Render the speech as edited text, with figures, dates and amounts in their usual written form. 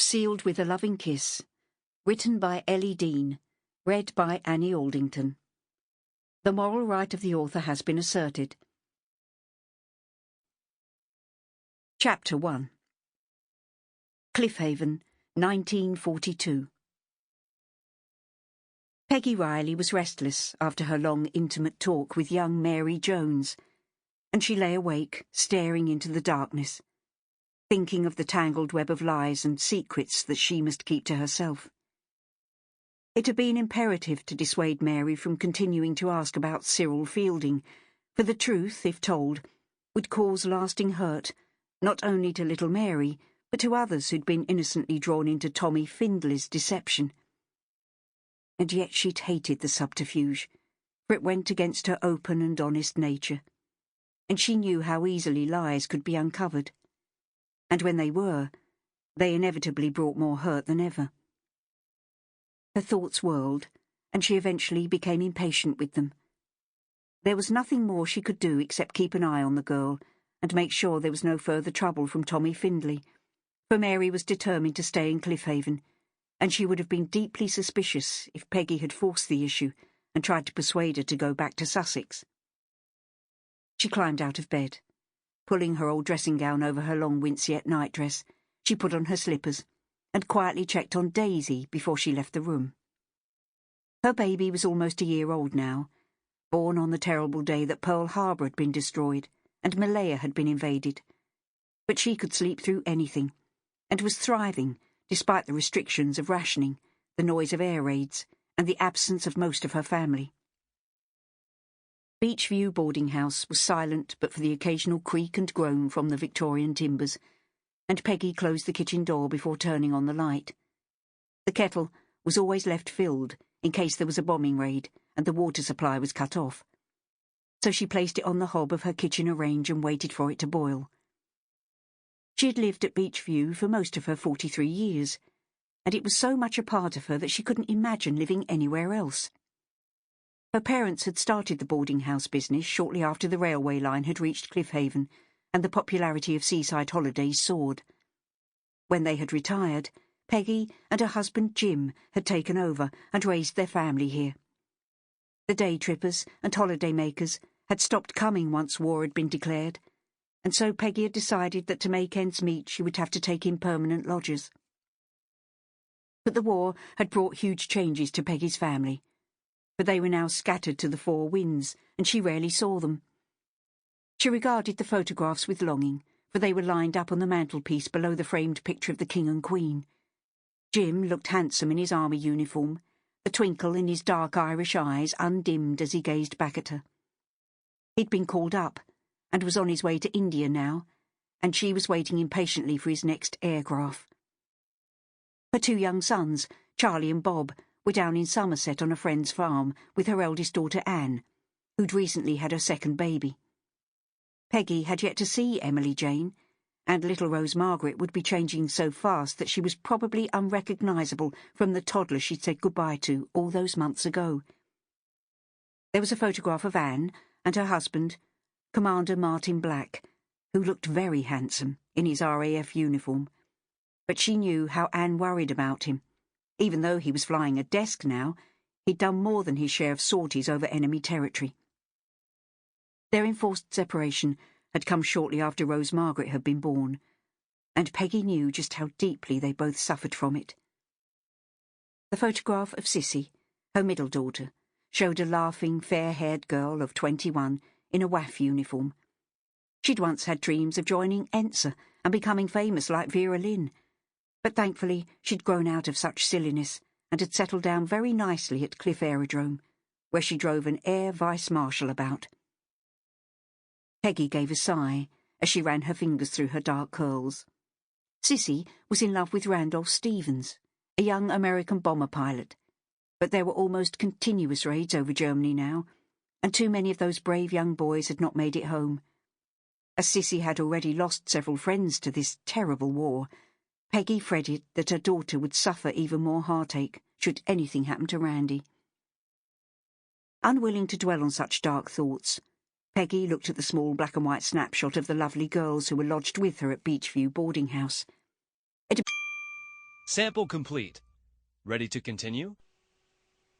Sealed with a Loving Kiss. Written by Ellie Dean. Read by Annie Aldington. The moral right of the author has been asserted. Chapter 1. Cliffehaven, 1942. Peggy Riley was restless after her long, intimate talk with young Mary Jones, and she lay awake, staring into the darkness, thinking of the tangled web of lies and secrets that she must keep to herself. It had been imperative to dissuade Mary from continuing to ask about Cyril Fielding, for the truth, if told, would cause lasting hurt, not only to little Mary, but to others who'd been innocently drawn into Tommy Findlay's deception. And yet she'd hated the subterfuge, for it went against her open and honest nature, and she knew how easily lies could be uncovered. And when they were, they inevitably brought more hurt than ever. Her thoughts whirled, and she eventually became impatient with them. There was nothing more she could do except keep an eye on the girl and make sure there was no further trouble from Tommy Findlay, for Mary was determined to stay in Cliffehaven, and she would have been deeply suspicious if Peggy had forced the issue and tried to persuade her to go back to Sussex. She climbed out of bed. Pulling her old dressing gown over her long winceyette nightdress, she put on her slippers and quietly checked on Daisy before she left the room. Her baby was almost a year old now, born on the terrible day that Pearl Harbor had been destroyed and Malaya had been invaded. But she could sleep through anything, and was thriving despite the restrictions of rationing, the noise of air raids, and the absence of most of her family. Beachview boarding house was silent but for the occasional creak and groan from the Victorian timbers, and Peggy closed the kitchen door before turning on the light. The kettle was always left filled in case there was a bombing raid and the water supply was cut off, so she placed it on the hob of her kitchener range and waited for it to boil. She had lived at Beachview for most of her 43 years, and it was so much a part of her that she couldn't imagine living anywhere else. Her parents had started the boarding house business shortly after the railway line had reached Cliffehaven, and the popularity of seaside holidays soared. When they had retired, Peggy and her husband Jim had taken over and raised their family here. The day trippers and holiday makers had stopped coming once war had been declared, and so Peggy had decided that to make ends meet she would have to take in permanent lodgers. But the war had brought huge changes to Peggy's family, for they were now scattered to the four winds, and she rarely saw them. She regarded the photographs with longing, for they were lined up on the mantelpiece below the framed picture of the King and Queen. Jim looked handsome in his army uniform, the twinkle in his dark Irish eyes undimmed as he gazed back at her. He'd been called up, and was on his way to India now, and she was waiting impatiently for his next airgraph. Her two young sons, Charlie and Bob, were down in Somerset on a friend's farm with her eldest daughter Anne, who'd recently had her second baby. Peggy had yet to see Emily Jane, and little Rose Margaret would be changing so fast that she was probably unrecognisable from the toddler she'd said goodbye to all those months ago. There was a photograph of Anne and her husband, Commander Martin Black, who looked very handsome in his RAF uniform, but she knew how Anne worried about him. Even though he was flying a desk now, he'd done more than his share of sorties over enemy territory. Their enforced separation had come shortly after Rose Margaret had been born, and Peggy knew just how deeply they both suffered from it. The photograph of Sissy, her middle daughter, showed a laughing, fair-haired girl of 21 in a WAF uniform. She'd once had dreams of joining ENSA and becoming famous like Vera Lynn, but thankfully she'd grown out of such silliness and had settled down very nicely at Cliff Aerodrome, where she drove an Air Vice Marshal about. Peggy gave a sigh as she ran her fingers through her dark curls. Sissy was in love with Randolph Stevens, a young American bomber pilot, but there were almost continuous raids over Germany now, and too many of those brave young boys had not made it home. As Sissy had already lost several friends to this terrible war, Peggy fretted that her daughter would suffer even more heartache should anything happen to Randy. Unwilling to dwell on such dark thoughts, Peggy looked at the small black-and-white snapshot of the lovely girls who were lodged with her at Beachview boarding house. Sample complete. Ready to continue?